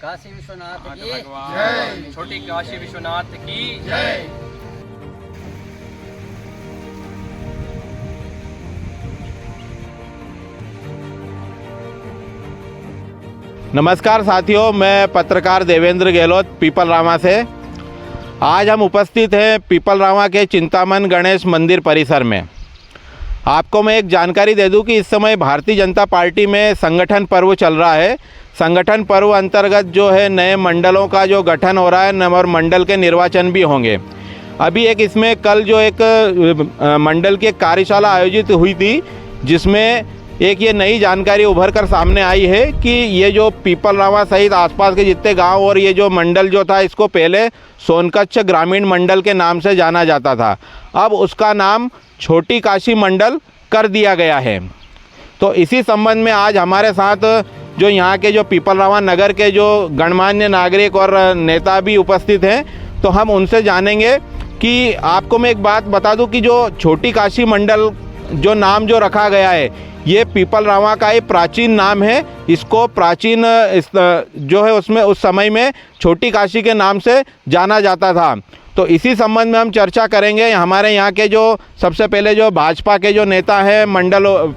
काशी विश्वनाथ की जय। छोटी काशी विश्वनाथ की जय। नमस्कार साथियों, मैं पत्रकार देवेंद्र गहलोत पीपलरावा से। आज हम उपस्थित हैं पीपलरावा के चिंतामन गणेश मंदिर परिसर में। आपको मैं एक जानकारी दे दूं कि इस समय भारतीय जनता पार्टी में संगठन पर्व चल रहा है। संगठन पर्व अंतर्गत जो है नए मंडलों का जो गठन हो रहा है और मंडल के निर्वाचन भी होंगे। अभी एक इसमें कल जो एक मंडल की कार्यशाला आयोजित हुई थी, जिसमें एक ये नई जानकारी उभर कर सामने आई है कि ये जो पीपलरावा सहित आसपास के जितने गांव और ये जो मंडल जो था, इसको पहले सोनकच्छ ग्रामीण मंडल के नाम से जाना जाता था। अब उसका नाम छोटी काशी मंडल कर दिया गया है। तो इसी संबंध में आज हमारे साथ जो यहाँ के जो पीपलरावा नगर के जो गणमान्य नागरिक और नेता भी उपस्थित हैं, तो हम उनसे जानेंगे कि आपको मैं एक बात बता दूं कि जो छोटी काशी मंडल जो नाम जो रखा गया है, ये पीपलरावा का एक प्राचीन नाम है। इसको प्राचीन जो है उसमें उस समय में छोटी काशी के नाम से जाना जाता था। तो इसी संबंध में हम चर्चा करेंगे। हमारे यहाँ के जो सबसे पहले जो भाजपा के जो नेता हैं,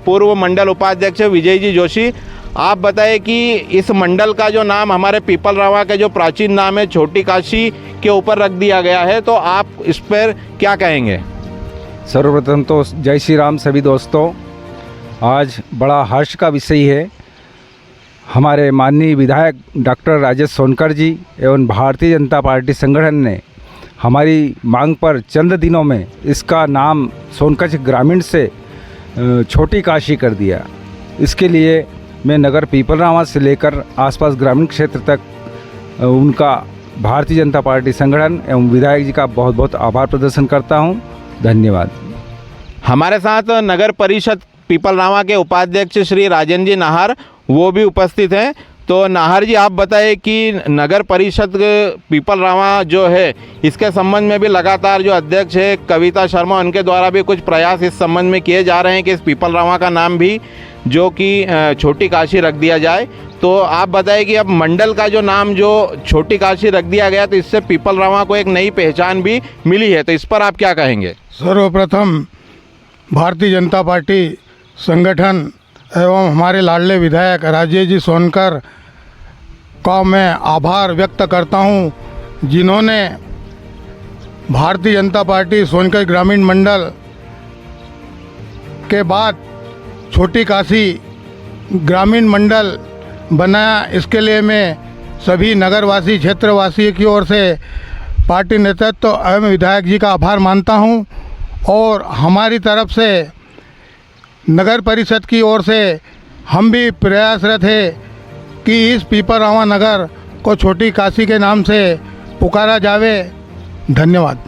पूर्व मंडल उपाध्यक्ष विजय जी जोशी, आप बताएं कि इस मंडल का जो नाम हमारे पीपलरावा के जो प्राचीन नाम है छोटी काशी के ऊपर रख दिया गया है, तो आप इस पर क्या कहेंगे? सर्वप्रथम तो जय श्री राम सभी दोस्तों। आज बड़ा हर्ष का विषय है। हमारे माननीय विधायक डॉक्टर राजेश सोनकर जी एवं भारतीय जनता पार्टी संगठन ने हमारी मांग पर चंद दिनों में इसका नाम सोनकच्छ ग्रामीण से छोटी काशी कर दिया। इसके लिए मैं नगर पीपलरावा से लेकर आसपास ग्रामीण क्षेत्र तक उनका भारतीय जनता पार्टी संगठन एवं विधायक जी का बहुत बहुत आभार प्रदर्शन करता हूं। धन्यवाद। हमारे साथ नगर परिषद पीपलरावा के उपाध्यक्ष श्री राजेंद्र जी नाहर वो भी उपस्थित हैं। तो नाहर जी, आप बताएं कि नगर परिषद पीपलरावा जो है, इसके संबंध में भी लगातार जो अध्यक्ष है कविता शर्मा, उनके द्वारा भी कुछ प्रयास इस संबंध में किए जा रहे हैं कि इस पीपलरावा का नाम भी जो कि छोटी काशी रख दिया जाए। तो आप बताएं कि अब मंडल का जो नाम जो छोटी काशी रख दिया गया, तो इससे पीपलरावा को एक नई पहचान भी मिली है। तो इस पर आप क्या कहेंगे? सर्वप्रथम भारतीय जनता पार्टी संगठन एवं हमारे लाडले विधायक राजेश जी सोनकर का मैं आभार व्यक्त करता हूं, जिन्होंने भारतीय जनता पार्टी सोनकच्छ ग्रामीण मंडल के बाद छोटी काशी ग्रामीण मंडल बनाया। इसके लिए मैं सभी नगरवासी क्षेत्रवासी की ओर से पार्टी नेतृत्व एवं विधायक जी का आभार मानता हूं, और हमारी तरफ से नगर परिषद की ओर से हम भी प्रयासरत है कि इस पीपलरावा नगर को छोटी काशी के नाम से पुकारा जावे। धन्यवाद।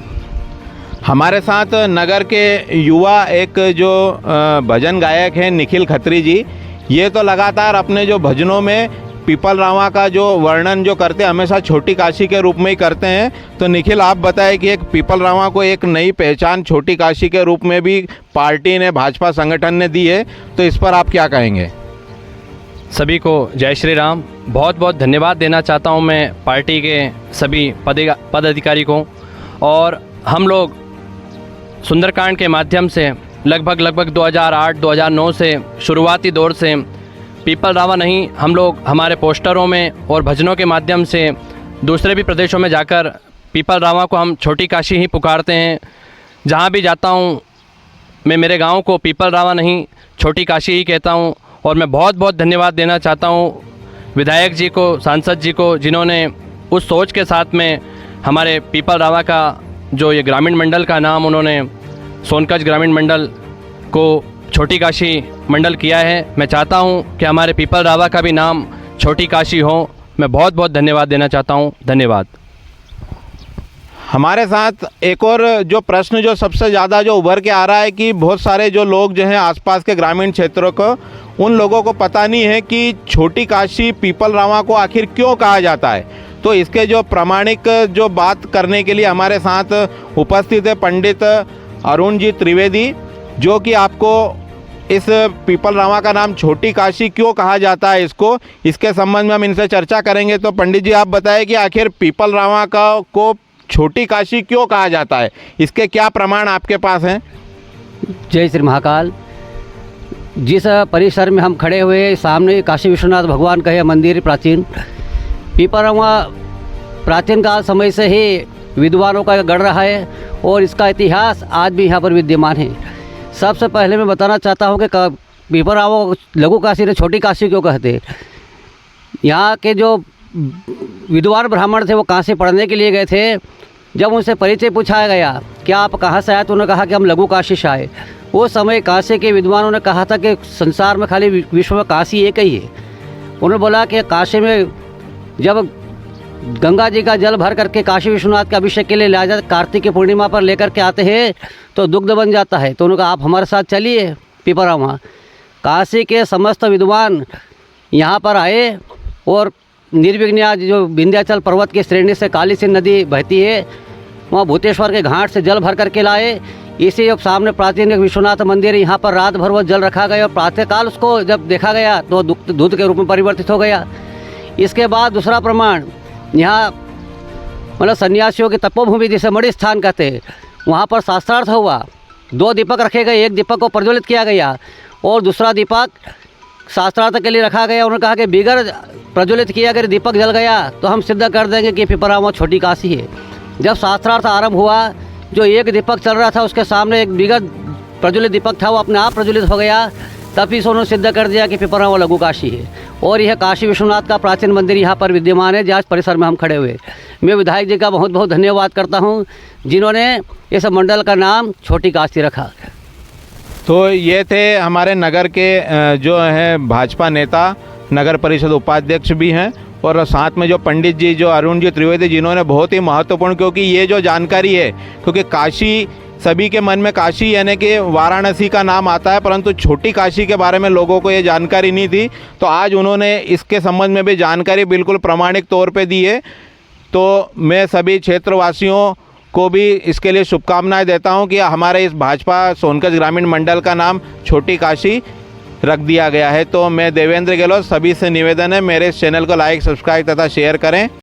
हमारे साथ नगर के युवा एक जो भजन गायक हैं निखिल खत्री जी, ये तो लगातार अपने जो भजनों में पीपलरावा का जो वर्णन जो करते हैं, हमेशा छोटी काशी के रूप में ही करते हैं। तो निखिल, आप बताएं कि एक पीपलरावा को एक नई पहचान छोटी काशी के रूप में भी पार्टी ने, भाजपा संगठन ने दी है, तो इस पर आप क्या कहेंगे? सभी को जय श्री राम। बहुत बहुत धन्यवाद देना चाहता हूं मैं पार्टी के सभी पदाधिकारी को। और हम लोग सुंदरकांड के माध्यम से लगभग 2008-2009 से शुरुआती दौर से पीपलरावा नहीं, हम लोग हमारे पोस्टरों में और भजनों के माध्यम से दूसरे भी प्रदेशों में जाकर पीपलरावा को हम छोटी काशी ही पुकारते हैं। जहाँ भी जाता हूँ मैं मेरे गांव को पीपलरावा नहीं छोटी काशी ही कहता हूँ। और मैं बहुत बहुत धन्यवाद देना चाहता हूँ विधायक जी को, सांसद जी को, जिन्होंने उस सोच के साथ में हमारे पीपलरावा का जो ये ग्रामीण मंडल का नाम उन्होंने सोनकच्छ ग्रामीण मंडल को छोटी काशी मंडल किया है। मैं चाहता हूं कि हमारे पीपलरावा का भी नाम छोटी काशी हो। मैं बहुत बहुत धन्यवाद देना चाहता हूं। धन्यवाद। हमारे साथ एक और जो प्रश्न जो सबसे ज़्यादा जो उभर के आ रहा है कि बहुत सारे जो लोग जो हैं आसपास के ग्रामीण क्षेत्रों को, उन लोगों को पता नहीं है कि छोटी काशी पीपलरावा को आखिर क्यों कहा जाता है। तो इसके जो प्रामाणिक जो बात करने के लिए हमारे साथ उपस्थित है पंडित अरुण जी त्रिवेदी, जो कि आपको इस पीपल रामा का नाम छोटी काशी क्यों कहा जाता है इसके संबंध में हम इनसे चर्चा करेंगे। तो पंडित जी आप बताएं कि आखिर पीपल रामा को छोटी काशी क्यों कहा जाता है, इसके क्या प्रमाण आपके पास हैं? जय श्री महाकाल। जिस परिसर में हम खड़े हुए सामने काशी विश्वनाथ भगवान का यह मंदिर प्राचीन पीपल रामा प्राचीन काल समय से ही विद्वानों का गढ़ रहा है और इसका इतिहास आज भी यहाँ पर विद्यमान है। सबसे पहले मैं बताना चाहता हूँ कि पीपल रामा लघु काशी ने छोटी काशी क्यों कहते हैं। यहाँ के जो विद्वान ब्राह्मण थे वो काशी पढ़ने के लिए गए थे। जब उनसे परिचय पूछा गया कि आप कहाँ से आए तो उन्होंने कहा कि हम लघु काशी से आए। उस समय काशी के विद्वानों ने कहा था कि संसार में खाली विश्व में काशी एक ही है। उन्होंने बोला कि काशी में जब गंगा जी का जल भर करके काशी विश्वनाथ के अभिषेक के लिए लाया जाता, कार्तिक की पूर्णिमा पर लेकर के आते हैं तो दुग्ध बन जाता है। तो उन्होंने कहा आप हमारे साथ चलिए पीपल रामा। काशी के समस्त विद्वान यहाँ पर आए और निर्विघ्न जो विंध्याचल पर्वत की श्रेणी से काली सिंध नदी बहती है वहाँ भूतेश्वर के घाट से जल भर करके लाए। इसी जब सामने प्राचीन एक विश्वनाथ मंदिर है, यहाँ पर रात भर वो जल रखा गया और प्रातःकाल उसको जब देखा गया तो दूध के रूप में परिवर्तित हो गया। इसके बाद दूसरा प्रमाण, यहाँ मतलब सन्यासियों की तपोभूमि जिसे मणि स्थान कहते हैं, वहाँ पर शास्त्रार्थ हुआ। 2 दीपक रखे गए, एक दीपक को प्रज्वलित किया गया और दूसरा दीपक शास्त्रार्थ के लिए रखा गया। उन्होंने कहा कि बिगर प्रज्वलित किया अगर दीपक जल गया तो हम सिद्ध कर देंगे कि पीपल रामा छोटी काशी है। जब शास्त्रार्थ आरंभ हुआ, जो एक दीपक चल रहा था उसके सामने एक बिगर प्रज्वलित दीपक था, वो अपने आप प्रज्वलित हो गया। तभी से उन्होंने सिद्ध कर दिया कि पीपल रामा लघु काशी है। और यह काशी विश्वनाथ का प्राचीन मंदिर यहाँ पर विद्यमान है जहाँ परिसर में हम खड़े हुए। मैं विधायक जी का बहुत बहुत धन्यवाद करता हूँ जिन्होंने इस मंडल का नाम छोटी काशी रखा। तो ये थे हमारे नगर के जो हैं भाजपा नेता, नगर परिषद उपाध्यक्ष भी हैं और साथ में जो पंडित जी जो अरुण जी त्रिवेदी जिन्होंने बहुत ही महत्वपूर्ण, क्योंकि ये जो जानकारी है, क्योंकि काशी सभी के मन में काशी यानी कि वाराणसी का नाम आता है, परंतु छोटी काशी के बारे में लोगों को ये जानकारी नहीं थी। तो आज उन्होंने इसके संबंध में भी जानकारी बिल्कुल प्रामाणिक तौर पे दी है। तो मैं सभी क्षेत्रवासियों को भी इसके लिए शुभकामनाएं देता हूं कि हमारे इस भाजपा सोनकच्छ ग्रामीण मंडल का नाम छोटी काशी रख दिया गया है। तो मैं देवेंद्र गहलोत, सभी से निवेदन है मेरे इस चैनल को लाइक, सब्सक्राइब तथा शेयर करें।